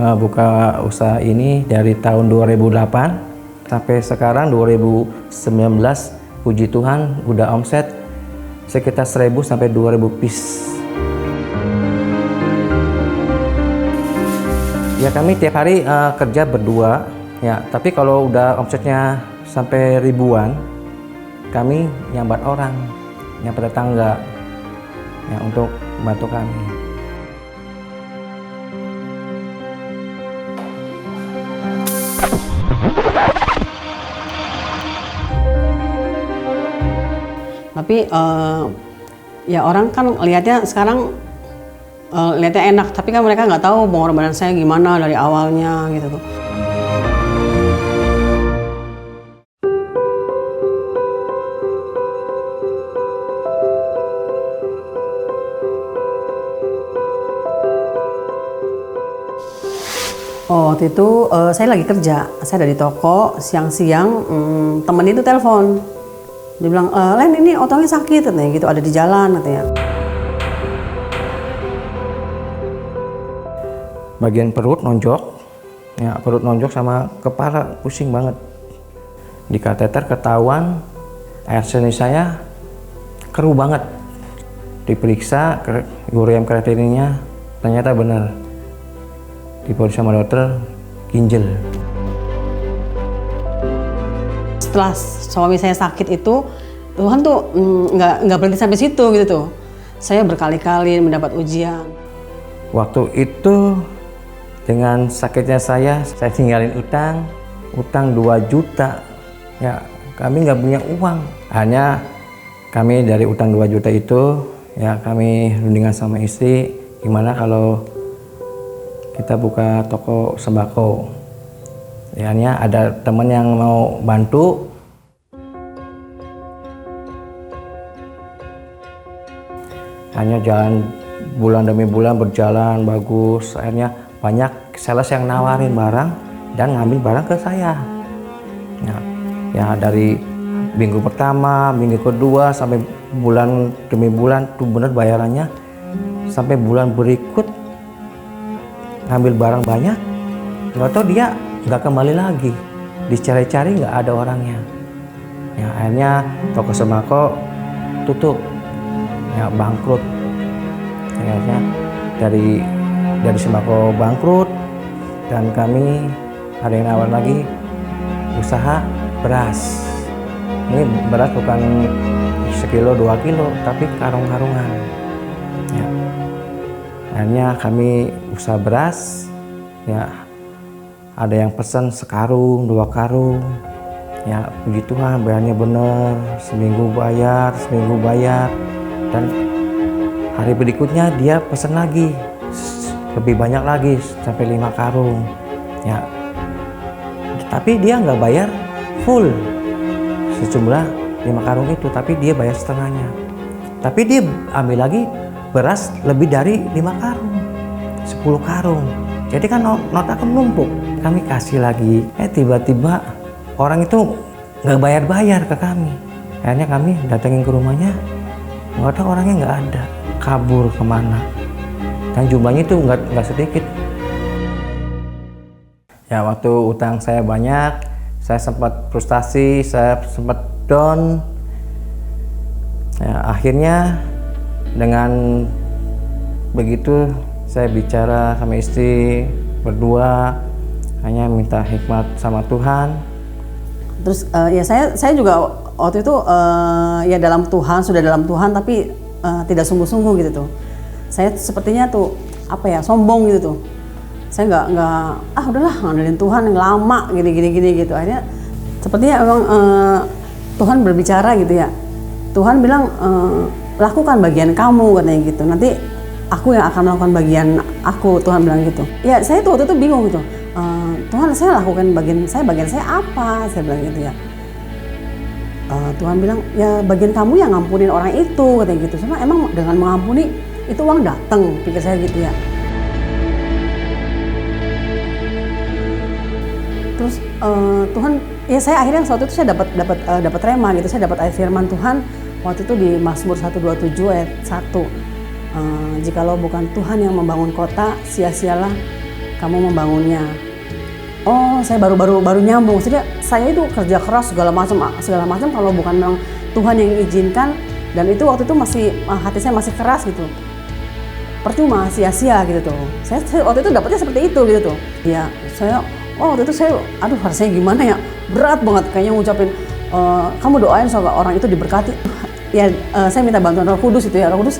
buka usaha ini dari tahun 2008 sampai sekarang 2019. Puji Tuhan udah omset sekitar 1.000 sampai 2.000 piece. Ya kami tiap hari kerja berdua ya, tapi kalau udah omsetnya sampai ribuan, kami nyambat orang, nyambat tetangga ya untuk membantu kami. Tapi ya orang kan lihatnya sekarang lihatnya enak, tapi kan mereka nggak tahu pengorbanan saya gimana dari awalnya gitu tuh. Oh, waktu itu saya lagi kerja, saya ada di toko, siang-siang temen itu telepon. Dia bilang, Len ini otongnya sakit katanya gitu, ada di jalan katanya. Bagian perut nonjok, ya perut nonjok sama kepala pusing banget. Di kateter ketahuan air seni saya keruh banget. Diperiksa ureum kreatininnya ternyata benar. Diperiksa sama dokter ginjal. Setelah suami saya sakit itu, Tuhan tuh nggak berhenti sampai situ gitu tuh. Saya berkali-kali mendapat ujian. Waktu itu dengan sakitnya saya tinggalin utang 2 juta. Ya kami nggak punya uang. Hanya kami dari utang 2 juta itu, ya kami rundingan sama istri, gimana kalau kita buka toko sembako. Ya, ada teman yang mau bantu. Hanya jalan bulan demi bulan berjalan bagus. Akhirnya banyak sales yang nawarin barang dan ngambil barang ke saya. Ya dari minggu pertama, minggu kedua sampai bulan demi bulan tuh bener bayarannya. Sampai bulan berikut ngambil barang banyak, nggak tahu dia nggak kembali lagi, dicari-cari nggak ada orangnya. Ya akhirnya toko sembako tutup, ya bangkrut. Akhirnya dari sembako bangkrut dan kami ada yang nawar lagi usaha beras. Ini beras bukan sekilo 2 kilo tapi karung-karungan. Ya. Akhirnya kami usaha beras, ya ada yang pesan sekarung, 2 karung, ya puji Tuhan bayarnya bener, seminggu bayar, dan hari berikutnya dia pesan lagi, lebih banyak lagi sampai 5 karung, ya tapi dia nggak bayar full sejumlah 5 karung itu, tapi dia bayar setengahnya, tapi dia ambil lagi beras lebih dari 5 karung, 10 karung. Jadi kan nota akan numpuk. Kami kasih lagi, tiba-tiba orang itu nggak bayar ke kami. Akhirnya kami datengin ke rumahnya, nggak tahu orangnya nggak ada, kabur kemana. Dan jumlahnya itu nggak sedikit. Ya waktu utang saya banyak, saya sempat frustasi, saya sempat down. Ya, akhirnya dengan begitu saya bicara sama istri berdua, hanya minta hikmat sama Tuhan. Terus ya saya juga waktu itu ya sudah dalam Tuhan tapi tidak sungguh-sungguh gitu tuh. Saya sepertinya tuh sombong gitu tuh. Saya nggak udahlah ngandelin Tuhan yang lama gini gitu. Akhirnya sepertinya emang Tuhan berbicara gitu ya. Tuhan bilang lakukan bagian kamu katanya gitu. Nanti aku yang akan melakukan bagian aku, Tuhan bilang gitu. Ya saya tuh waktu itu bingung gitu. Tuhan saya lakukan bagian saya apa? Saya bilang gitu ya. Tuhan bilang ya bagian kamu yang ngampunin orang itu katanya gitu. Cuma emang dengan mengampuni itu uang datang, pikir saya gitu ya. Terus Tuhan ya saya akhirnya suatu itu saya dapat rema gitu. Saya dapat ayat firman Tuhan waktu itu di Mazmur 127 ayat 1. Jikalau bukan Tuhan yang membangun kota, sia-sialah kamu membangunnya. Oh, saya baru nyambung. Maksudnya saya itu kerja keras segala macam kalau bukan memang Tuhan yang izinkan, dan itu waktu itu masih hati saya masih keras gitu. Percuma, sia-sia gitu tuh. Saya waktu itu dapatnya seperti itu gitu tuh. Ya, waktu itu saya rasanya gimana ya? Berat banget kayaknya ngucapin kamu doain supaya orang itu diberkati. Ya, saya minta bantuan Roh Kudus itu ya. Roh Kudus,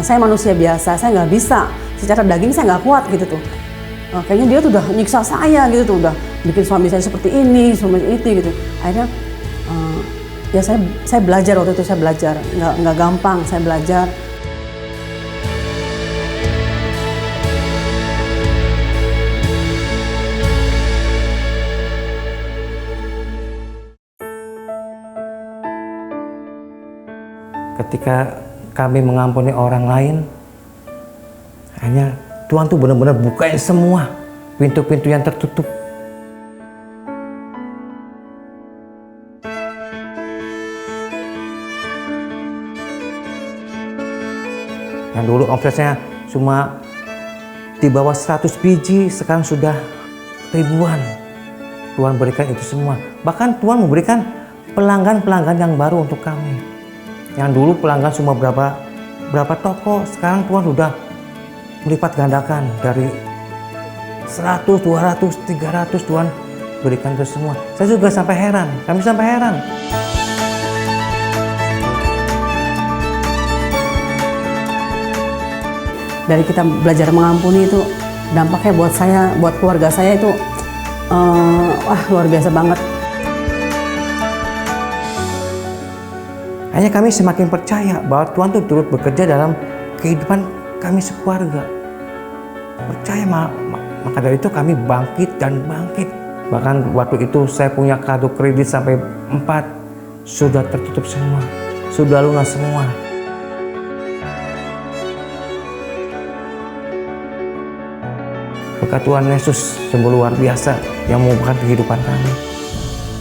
saya manusia biasa, saya nggak bisa. Secara daging saya nggak kuat gitu tuh. Kayaknya dia tuh udah nyiksa saya gitu tuh, udah bikin suami saya seperti ini, suami itu gitu. Akhirnya ya saya belajar waktu itu, saya belajar. Nggak gampang, saya belajar. Ketika kami mengampuni orang lain, hanya Tuhan tuh benar-benar bukain semua pintu-pintu yang tertutup. Yang dulu omsetnya cuma di bawah 100 biji, sekarang sudah ribuan. Tuhan berikan itu semua. Bahkan Tuhan memberikan pelanggan-pelanggan yang baru untuk kami. Yang dulu pelanggan cuma berapa toko, sekarang Tuhan sudah melipat gandakan dari 100, 200, 300 Tuhan berikan itu semua. Saya juga sampai heran, kami sampai heran. Dari kita belajar mengampuni itu dampaknya buat saya, buat keluarga saya itu luar biasa banget. Hanya kami semakin percaya bahwa Tuhan itu turut bekerja dalam kehidupan kami sekeluarga. Percaya, maka dari itu kami bangkit dan bangkit. Bahkan waktu itu saya punya kartu kredit sampai 4, sudah tertutup semua, sudah lunas semua. Berkat Tuhan Yesus sungguh luar biasa yang mengubahkan kehidupan kami.